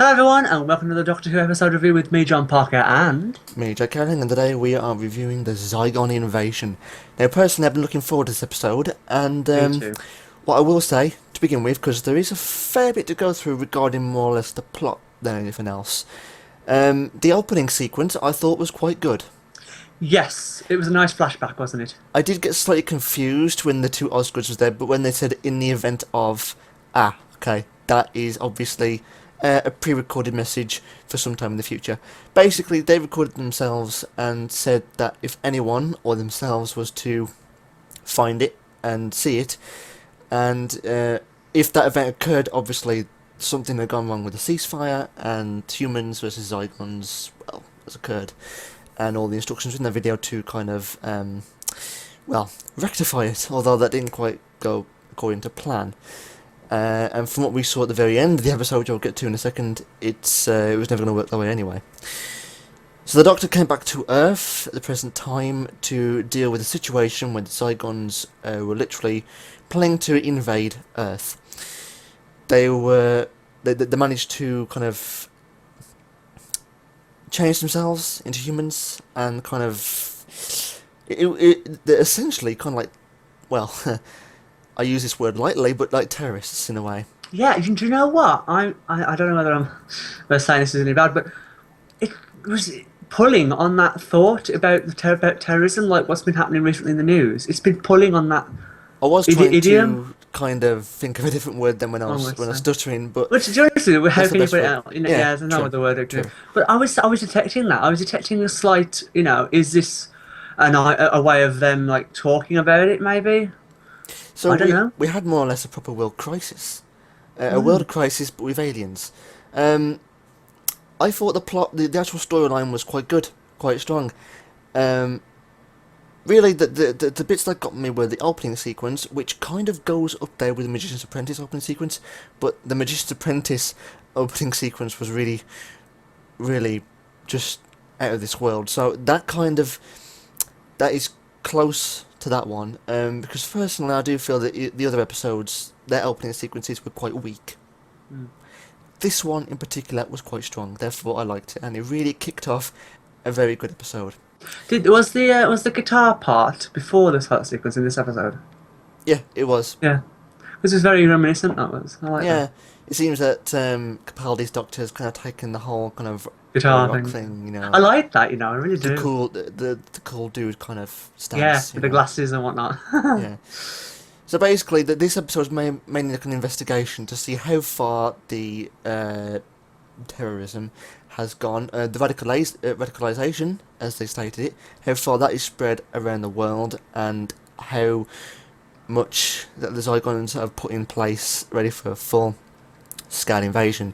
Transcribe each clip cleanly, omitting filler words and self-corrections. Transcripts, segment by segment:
Hello everyone, and welcome to the Doctor Who episode review with me, John Parker, and... Me, Jack Caroline, and today we are reviewing the Zygon Invasion. Now, personally, I've been looking forward to this episode, and Me too. what I will say, to begin with, because there is a fair bit to go through regarding more or less the plot than anything else. The opening sequence I thought was quite good. Yes, it was a nice flashback, wasn't it? I did get slightly confused when the two Oscars was there, but when they said in the event of... okay, that is obviously... a pre-recorded message for some time in the future. Basically, they recorded themselves and said that if anyone or themselves was to find it and see it, and if that event occurred, obviously something had gone wrong with the ceasefire, and humans versus Zygons, well, has occurred, and all the instructions in the video to kind of, rectify it, although that didn't quite go according to plan. And from what we saw at the very end of the episode, which I'll get to in a second, it was never going to work that way anyway. So the Doctor came back to Earth at the present time to deal with a situation where the Zygons were literally planning to invade Earth. They managed to kind of change themselves into humans and kind of they're essentially kind of like, well. I use this word lightly, but like terrorists in a way. Yeah, do you know what? I don't know whether I'm saying this is any bad, but it was pulling on that thought about about terrorism, like what's been happening recently in the news. It's been pulling on that. I was trying idiom. to kind of think of a different word than when I was stuttering, but which to be honest with you, how can you put it out? Yeah, there's no other word. But I was detecting that. I was detecting a slight. Is this a way of them like talking about it? Maybe. So I don't know. We had more or less a proper world crisis. A world crisis, but with aliens. I thought the plot, the actual storyline was quite good, quite strong. Really, the bits that got me were the opening sequence, which kind of goes up there with the Magician's Apprentice opening sequence, but the Magician's Apprentice opening sequence was really, really just out of this world. So that is close to that one, because personally I do feel that the other episodes, their opening sequences were quite weak. This one in particular was quite strong, therefore I liked it, and it really kicked off a very good episode. Was the guitar part before the start sequence in this episode? Yeah, it was. Yeah, this is very reminiscent. That was. I like that. It seems that Capaldi's Doctor has kind of taken the whole kind of guitar rock thing, you know. I like that, I really do. The cool dude kind of stance. Yeah, with the glasses and whatnot. Yeah. So basically, this episode is mainly like an investigation to see how far the terrorism has gone, the radicalization, as they stated it, how far that is spread around the world, and how much that the Zygons have put in place ready for a full-scale invasion.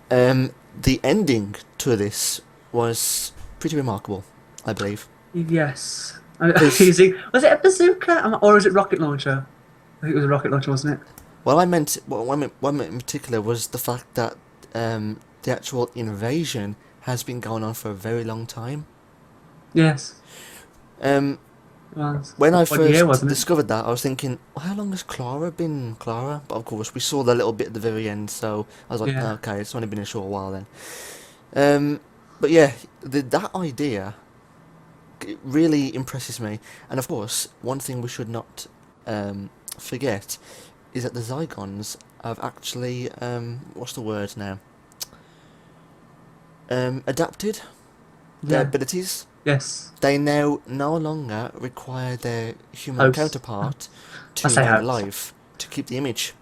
The ending to this was pretty remarkable, I believe. Yes. Was it a bazooka or was it rocket launcher? I think it was a rocket launcher, wasn't it? Well, what I meant in particular was the fact that the actual invasion has been going on for a very long time. Yes. When I first discovered that, I was thinking, well, how long has Clara been Clara? But of course, we saw that little bit at the very end, so I was like, oh, okay, it's only been a short while then. But yeah, that idea, it really impresses me. And of course, one thing we should not forget is that the Zygons have actually, what's the word now? Adapted their abilities. Yes. They now no longer require their human counterpart to remain alive, to keep the image.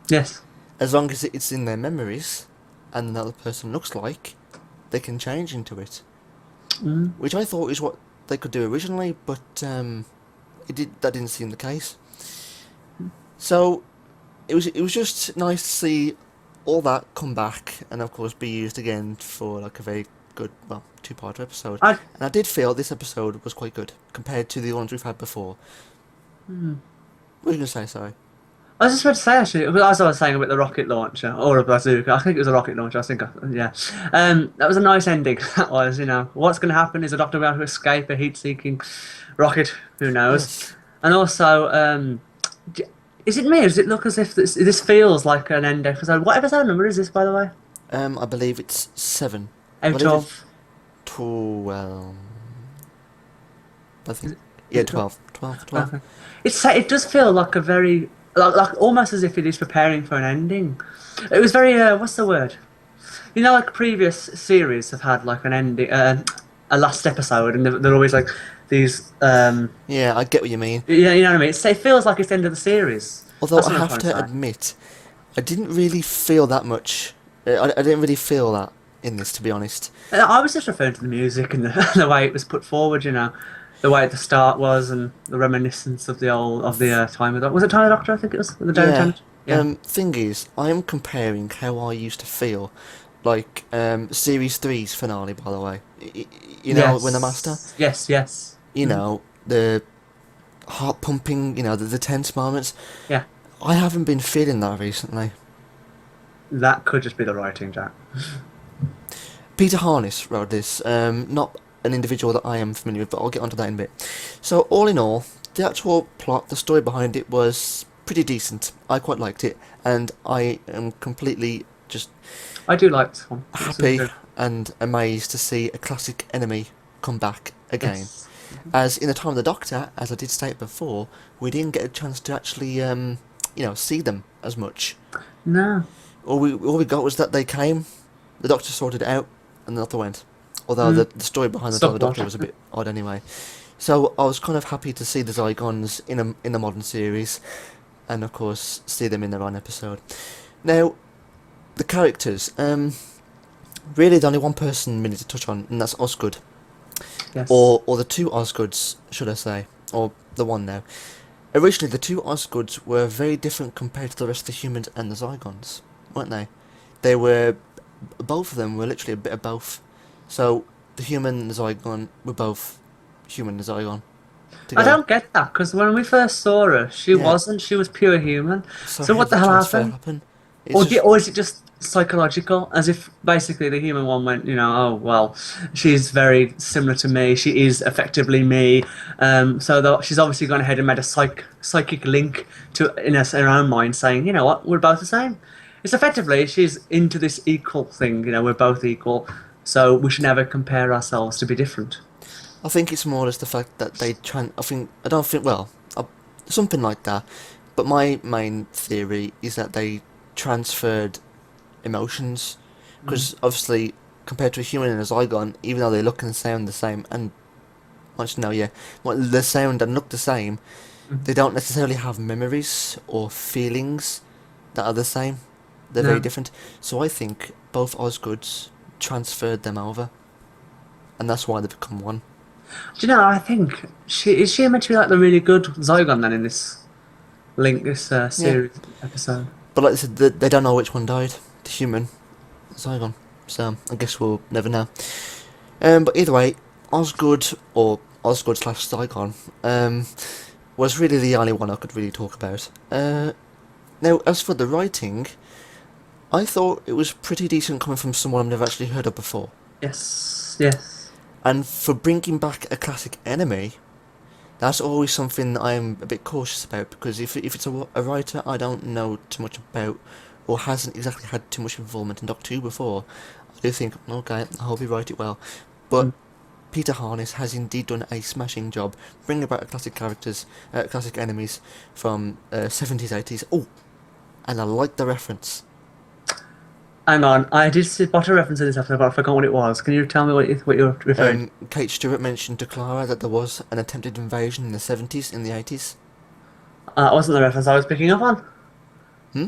Yes. As long as it's in their memories, and another person looks like, they can change into it. Which I thought is what they could do originally, but that didn't seem the case. So it was just nice to see all that come back, and of course be used again for like a very good, well, two-part episode. And I did feel this episode was quite good compared to the ones we've had before. What were you going to say, sorry? I was just about to say, actually, as I was saying about the rocket launcher, or a bazooka, I think it was a rocket launcher, that was a nice ending, that was, what's going to happen, is the Doctor about to escape a heat-seeking rocket, who knows? Yes. And also, is it me, or does it look as if this feels like an end episode? What episode number is this, by the way? I believe it's 7. I Out believe it's of 12. I is think. it, is Yeah, it 12? 12. 12. 12. Okay. It does feel like a very like almost as if it is preparing for an ending. It was very what's the word? You know, like previous series have had like an ending, a last episode, and they're always like these. Yeah, I get what you mean. Yeah, you know what I mean. It feels like it's the end of the series. Although That's I what I'm have trying to to say. admit, I didn't really feel that much. I didn't really feel that in this, to be honest. I was just referring to the music and the way it was put forward. You know, the way the start was and the reminiscence of the old of the time of the was it Time of the Doctor? I think it was the David Yeah. Tennant. Yeah. Thing is, I am comparing how I used to feel, like Series three's finale. By the way, you know, when the Master, Yes. Yes. Yes. you Mhm. know, the heart pumping, the tense moments. Yeah. I haven't been feeling that recently. That could just be the writing, Jack. Peter Harness wrote this, not an individual that I am familiar with, but I'll get onto that in a bit. So, all in all, the actual plot, the story behind it was pretty decent. I quite liked it, and I am completely just I do like this one. It's happy good. and amazed to see a classic enemy come back again. Yes. As in the time of the Doctor, as I did state before, we didn't get a chance to actually, see them as much. No. All we got was that they came, the Doctor sorted it out, and the Doctor went. Although Mm. the story behind the Time of the Stopwatch. Doctor was a bit odd anyway. So I was kind of happy to see the Zygons in the modern series, and of course see them in their own episode. Now, the characters. Really, the only one person we need to touch on, and that's Osgood, Yes. or the two Osgoods, should I say, or the one now. Originally, the two Osgoods were very different compared to the rest of the humans and the Zygons, weren't they? They were, both of them were literally a bit of both. So the human and the Zygon were both human and Zygon I together. don't get that because when we first saw her, she Yeah. wasn't. She was pure human. So So how what did the the hell transfer happened? happen? It's just Or is it just psychological? As if basically the human one went, oh well, she's very similar to me. She is effectively me. She's obviously gone ahead and made a psychic link to in her own mind, saying, you know what, we're both the same. It's effectively she's into this equal thing. We're both equal, so we should never compare ourselves to be different. I think it's more as the fact that I don't think well, something like that. But my main theory is that they transferred emotions, because obviously compared to a human and a Zygon, even though they look and sound the same, and much no, yeah, well, they sound and look the same, they don't necessarily have memories or feelings that are the same. They're very No. different. So I think both Osgoods transferred them over, and that's why they become one. Do you know? I think she meant to be like the really good Zygon then in this Yeah, series episode. but like I said, they don't know which one died, the human, Zygon. So I guess we'll never know. But either way, Osgood or Osgood slash Zygon was really the only one I could really talk about. Now, as for the writing, I thought it was pretty decent coming from someone I've never actually heard of before. Yes, yes. And for bringing back a classic enemy, that's always something that I'm a bit cautious about, because if it's a writer I don't know too much about, or hasn't exactly had too much involvement in Doctor Who before, I do think, okay, I hope he write it well. But Mm. Peter Harness has indeed done a smashing job bringing back classic enemies from 70s, 80s. Oh, and I like the reference. Hang on, I did spot a reference in this episode, but I forgot what it was. Can you tell me what you're referring? Kate Stewart mentioned to Clara that there was an attempted invasion in the 70s, in the 80s. That wasn't the reference I was picking up on. Hmm?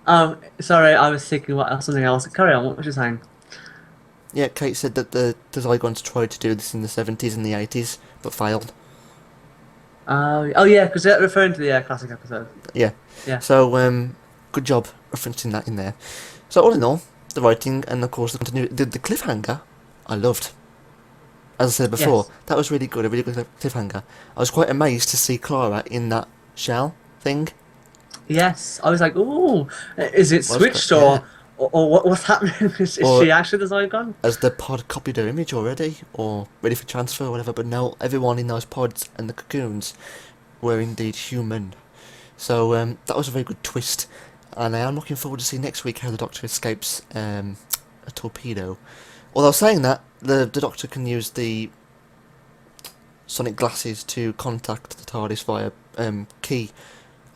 Oh, sorry, I was thinking something else. Carry on. What was you saying? Yeah, Kate said that the Zygons tried to do this in the 70s and the 80s, but failed. Oh yeah, because they're referring to the classic episode. Yeah. Yeah. So, good job referencing that in there. So, all in all, the writing and, of course, the cliffhanger, I loved. As I said before, Yes. that was really good, a really good cliffhanger. I was quite amazed to see Clara in that shell Yes, I was like, ooh, is it Was switched quite- yeah. or what's happening? Is Or- she actually the Zygon? As the pod copied her image already, or ready for transfer or whatever, but no, everyone in those pods and the cocoons were indeed human. So that was a very good twist, and I am looking forward to see next week how the Doctor escapes a torpedo. Although saying that, the Doctor can use the sonic glasses to contact the TARDIS via key,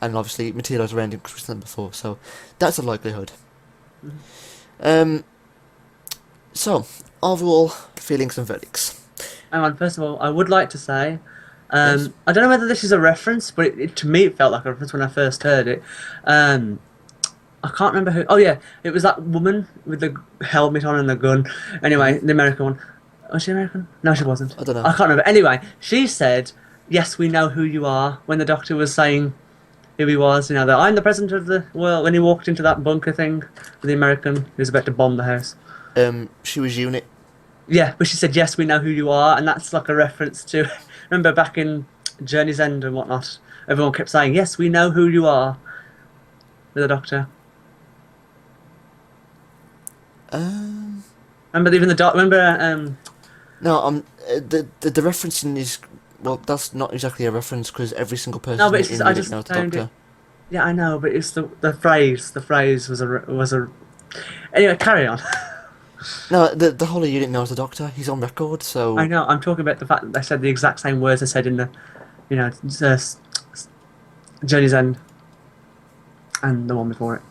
and obviously materials around him because we've seen that before, so that's a likelihood. So, overall feelings and verdicts. Hang on, first of all, I would like to say, Yes. I don't know whether this is a reference, but to me it felt like a reference when I first heard it. I can't remember who. Oh yeah, it was that woman with the helmet on and the gun. Anyway, the American one. Was she American? No, she wasn't. I don't know. I can't remember. Anyway, she said, "Yes, we know who you are." When the Doctor was saying who he was, you know, that I'm the president of the world. When he walked into that bunker thing with the American who was about to bomb the house. She was Unit. Yeah, but she said, "Yes, we know who you are," and that's like a reference to. Remember back in Journey's End and whatnot, everyone kept saying, "Yes, we know who you are," with the Doctor. Remember even the doc. Remember No, the referencing is, well, that's not exactly a reference because every single person No, but it's in just, I Unit just knows the found Doctor. it. Yeah, I know, but it's the phrase. The phrase was a. Anyway, carry on. No, the whole of Unit knows the Doctor. He's on record, so. I know. I'm talking about the fact that they said the exact same words they said in the, you know, Journey's End, and the one before it.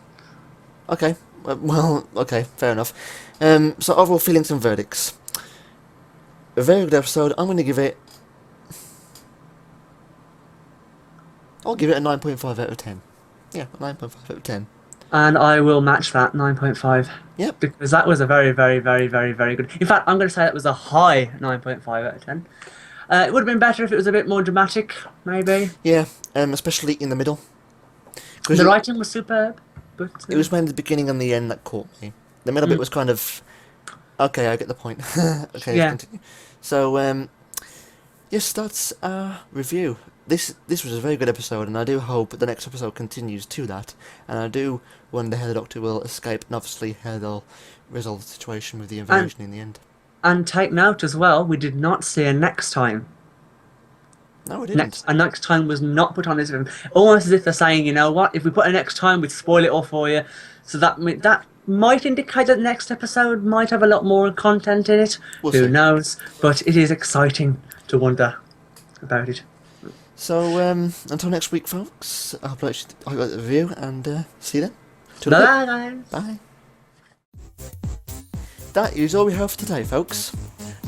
Okay. Well, okay, fair enough. So overall feelings and verdicts. A very good episode. I'm going to give it. I'll give it a 9.5 out of 10. Yeah, a 9.5 out of 10. And I will match that 9.5. Yep. Because that was a very, very, very, very, very good. In fact, I'm going to say that was a high 9.5 out of 10. It would have been better if it was a bit more dramatic, maybe. Yeah, especially in the middle. The writing was superb, but It was when the beginning and the end that caught me. The middle bit was kind of. Okay, I get the point. Okay, Yeah. let's continue. So, yes, that's our review. This was a very good episode, and I do hope the next episode continues to that. And I do wonder how the Doctor will escape, and obviously how they'll resolve the situation with the invasion in the end. And take note as well, we did not see a next time. No, we didn't. Next time was not put on this film. Almost as if they're saying, you know what, if we put a next time, we'd spoil it all for you. So that might indicate that the next episode might have a lot more content in it. We'll Who see. knows? But it is exciting to wonder about it. So, until next week, folks, I hope I got the review, and see you then. Bye, guys. Bye. That is all we have for today, folks.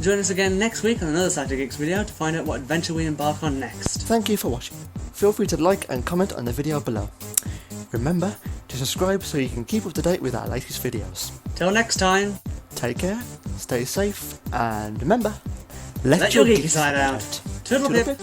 Join us again next week on another Sci-Fi Geeks video to find out what adventure we embark on next. Thank you for watching. Feel free to like and comment on the video below. Remember to subscribe so you can keep up to date with our latest videos. Till next time, Take care, stay safe, and remember, let let your geeky side out. Toodle pip.